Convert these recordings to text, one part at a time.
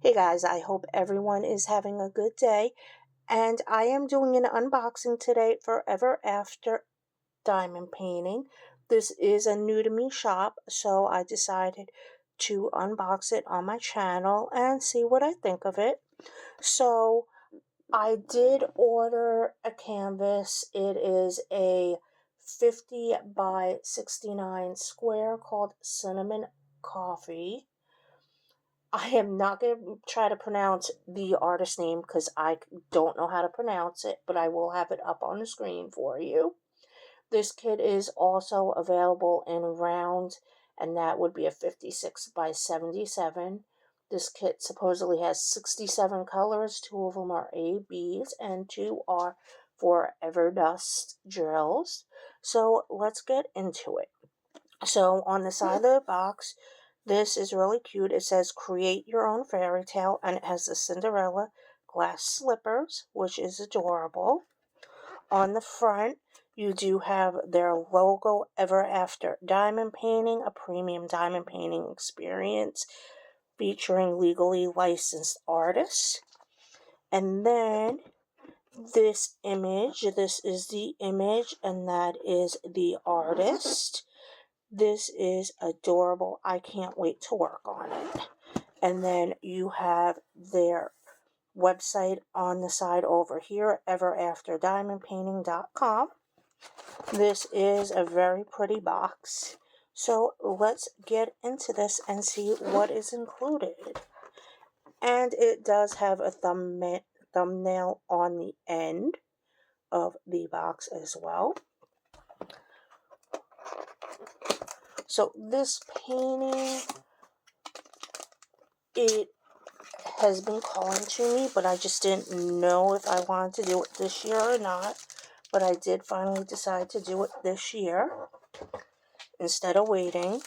Hey guys, I hope everyone is having a good day, and I am doing an unboxing today for Everafter diamond painting. This is a new to me shop, so I decided to unbox it on my channel and see what I think of it. So I did order a canvas. It is a 50 by 69 square called Cinnamon Coffee. I am not going to try to pronounce the artist name because I don't know how to pronounce it, but I will have it up on the screen for you. This kit is also available in round, and that would be a 56 by 77. This kit supposedly has 67 colors. 2 of them are ABs, and 2 are for Everdust drills. So let's get into it. So on the side of the box, this is really cute. It says create your own fairy tale, and it has the Cinderella glass slippers, which is adorable. On the front, you do have their logo, Everafter diamond painting, a premium diamond painting experience featuring legally licensed artists. And then this is the image, and that is the artist. This is adorable. I can't wait to work on it. And then you have their website on the side over here, everafterdiamondpainting.com. This is a very pretty box. So let's get into this and see what is included. And it does have a thumbnail on the end of the box as well. So this painting, it has been calling to me, but I just didn't know if I wanted to do it this year or not. But I did finally decide to do it this year instead of waiting.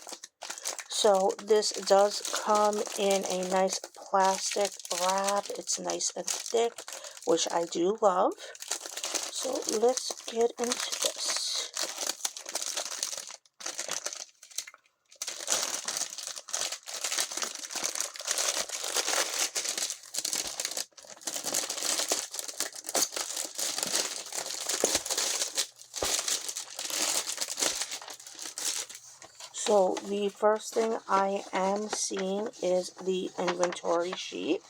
So this does come in a nice plastic wrap. It's nice and thick, which I do love. So let's get into this. So the first thing I am seeing is the inventory sheet,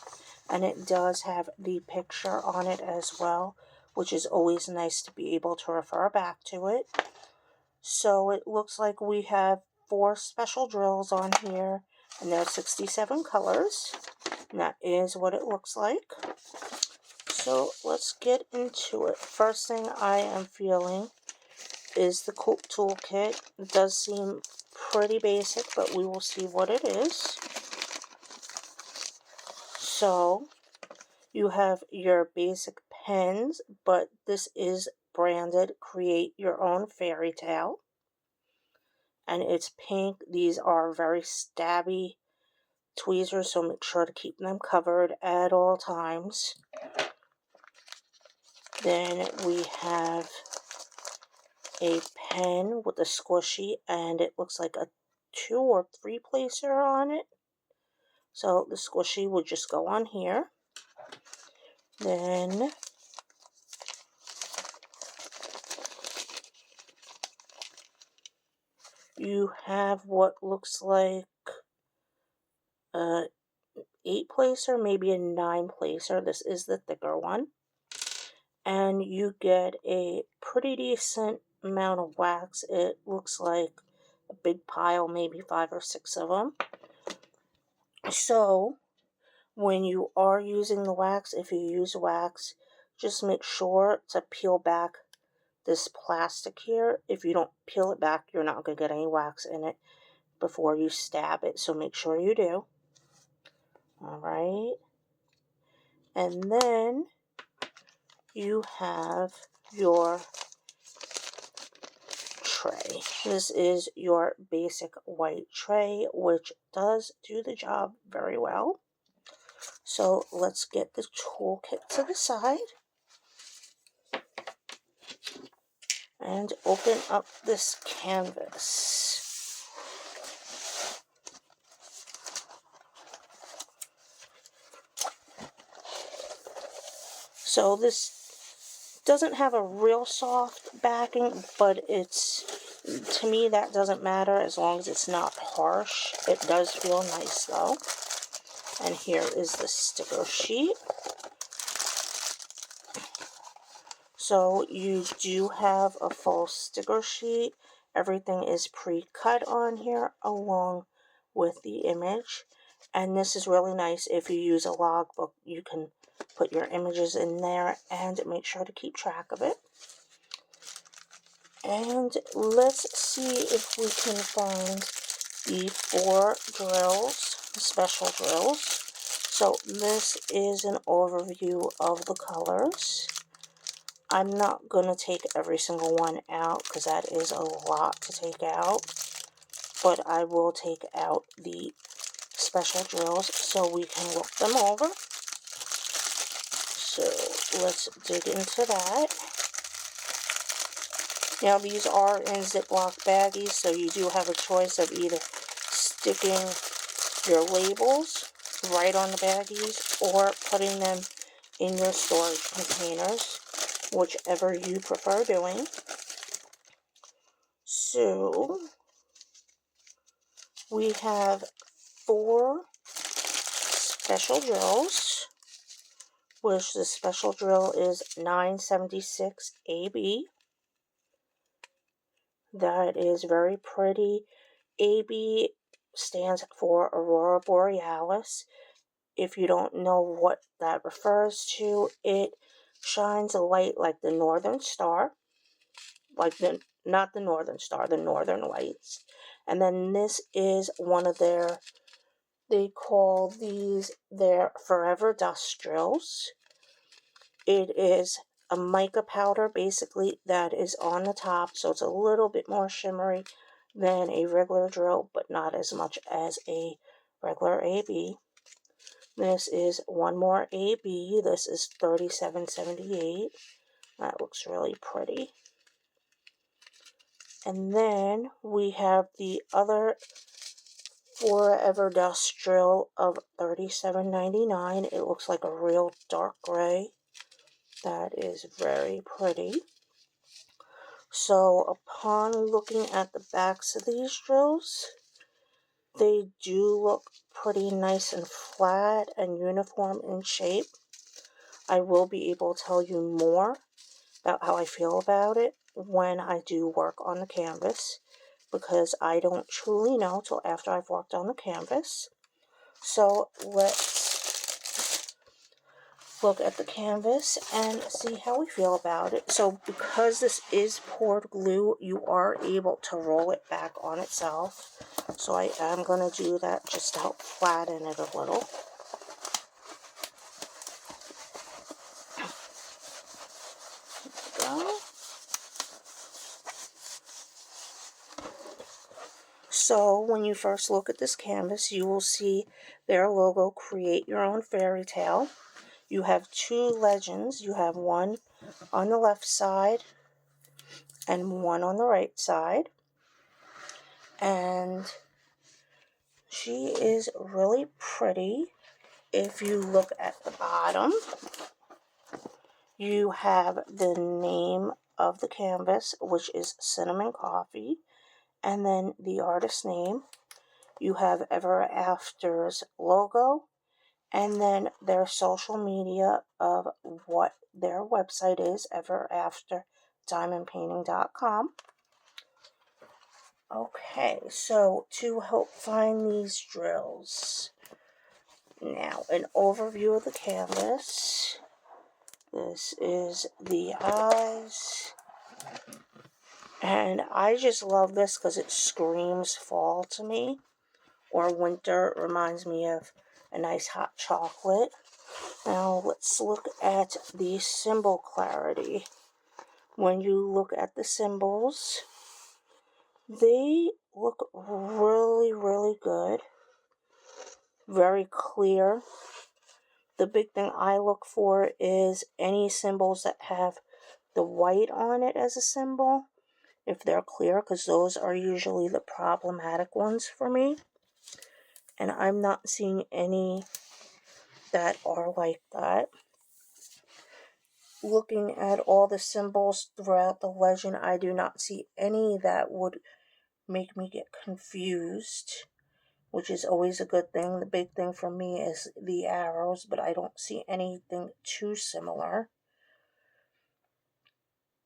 and it does have the picture on it as well, which is always nice to be able to refer back to it. So it looks like we have 4 special drills on here, and there's 67 colors, and that is what it looks like. So let's get into it. First thing I am feeling is the toolkit. It does seem pretty basic, but we will see what it is. So you have your basic pens, but this is branded Create Your Own Fairy Tale, and it's pink. These are very stabby tweezers, so make sure to keep them covered at all times. Then we have a pen with a squishy, and it looks like a 2 or 3 placer on it. So the squishy would just go on here. Then you have what looks like a 8 placer, maybe a 9 placer. This is the thicker one. And you get a pretty decent amount of wax. It looks like a big pile, maybe 5 or 6 of them. So when you are using the wax, if you use wax, just make sure to peel back this plastic here. If you don't peel it back, you're not going to get any wax in it before you stab it, so make sure you do. Alright, and then you have your tray. This is your basic white tray, which does do the job very well. So let's get the toolkit to the side and open up this canvas. So this doesn't have a real soft backing, but to me that doesn't matter as long as it's not harsh. It does feel nice though. And here is the sticker sheet. So you do have a full sticker sheet. Everything is pre-cut on here along with the image. And this is really nice. If you use a logbook, you can put your images in there and make sure to keep track of it. And let's see if we can find the 4 drills, the special drills. So this is an overview of the colors. I'm not going to take every single one out because that is a lot to take out. But I will take out the special drills so we can look them over. So let's dig into that. Now these are in Ziploc baggies, so you do have a choice of either sticking your labels right on the baggies or putting them in your storage containers, whichever you prefer doing. So we have 4 special drills, which the special drill is 976 AB. That is very pretty. AB stands for Aurora Borealis. If you don't know what that refers to, it shines a light like the Northern Star, not the Northern Star, the Northern Lights. And then this is one of they call these their Forever Dust Drills. It is a mica powder, basically, that is on the top, so it's a little bit more shimmery than a regular drill, but not as much as a regular AB. This is one more AB. This is 3778. That looks really pretty. And then we have the other Forever Dust Drill of 37.99. It looks like a real dark gray. That is very pretty. So upon looking at the backs of these drills, they do look pretty nice and flat and uniform in shape. I will be able to tell you more about how I feel about it when I do work on the canvas, because I don't truly know till after I've worked on the canvas. So let's look at the canvas and see how we feel about it. So because this is poured glue, you are able to roll it back on itself. So I am going to do that just to help flatten it a little. There we go. So when you first look at this canvas, you will see their logo, Create Your Own Fairy Tale. You have 2 legends. You have one on the left side and one on the right side. And she is really pretty. If you look at the bottom, you have the name of the canvas, which is Cinnamon Coffee, and then the artist's name. You have Everafter's logo, and then their social media of what their website is, everafterdiamondpainting.com. Okay, so to help find these drills, now an overview of the canvas. This is the eyes, and I just love this because it screams fall to me, or winter. It reminds me of a nice hot chocolate. Now let's look at the symbol clarity. When you look at the symbols, they look really, really good. Very clear. The big thing I look for is any symbols that have the white on it as a symbol, if they're clear, because those are usually the problematic ones for me. And I'm not seeing any that are like that. looking at all the symbols throughout the legend, I do not see any that would make me get confused, which is always a good thing. The big thing for me is the arrows, but I don't see anything too similar.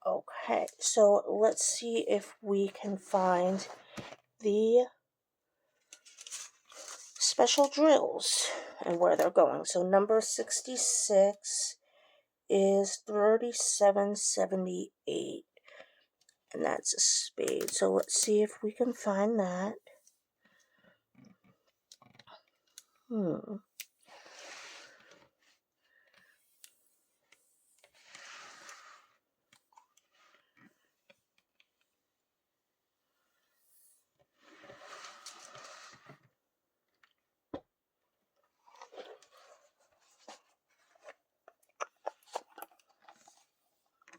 Okay, so let's see if we can find the special drills and where they're going. So number 66 is 3778, and that's a spade. So let's see if we can find that.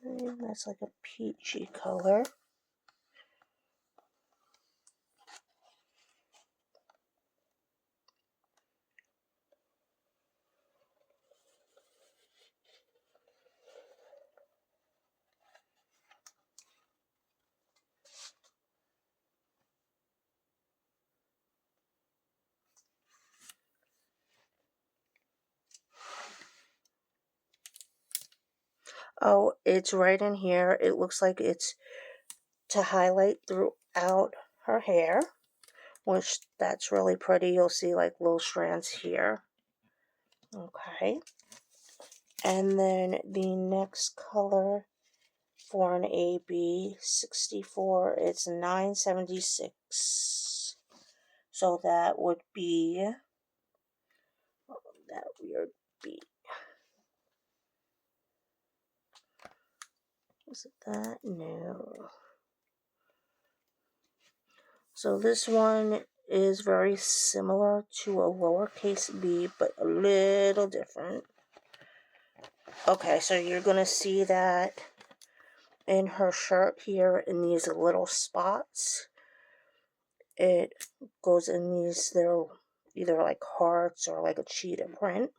And that's like a peachy color. Oh, it's right in here. It looks like it's to highlight throughout her hair, which that's really pretty. You'll see like little strands here. Okay. And then the next color for an AB 64, it's 976. So that would be that weird B. Was it that? No. So this one is very similar to a lowercase b, but a little different. Okay, so you're going to see that in her shirt here in these little spots. It goes in these, they're either like hearts or like a cheetah print,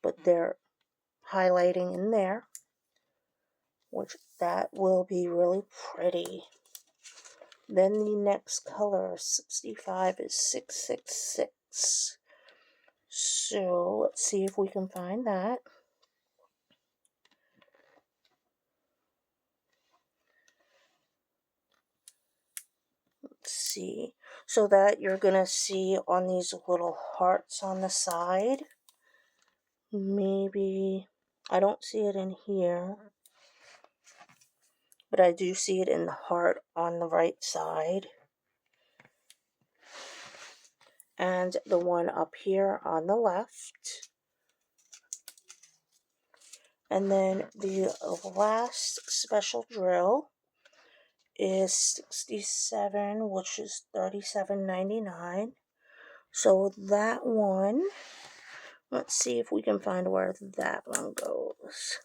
but they're highlighting in there, which that will be really pretty. Then the next color, 65, is 666. So let's see if we can find that. Let's see. So that you're going to see on these little hearts on the side. Maybe, I don't see it in here, but I do see it in the heart on the right side. And the one up here on the left. And then the last special drill is 67, which is 37.99. So that one, let's see if we can find where that one goes.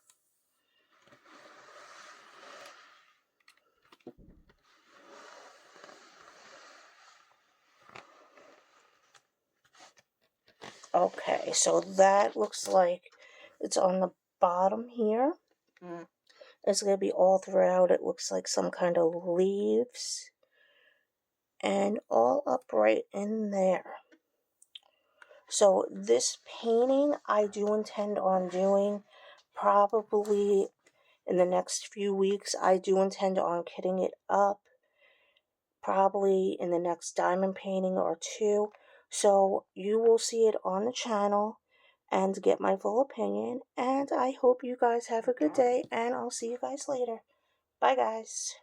Okay, so that looks like it's on the bottom here. It's going to be all throughout. It looks like some kind of leaves. And all up right in there. So this painting I do intend on doing probably in the next few weeks. I do intend on kitting it up probably in the next diamond painting or two. So you will see it on the channel and get my full opinion. And I hope you guys have a good day, and I'll see you guys later. Bye, guys.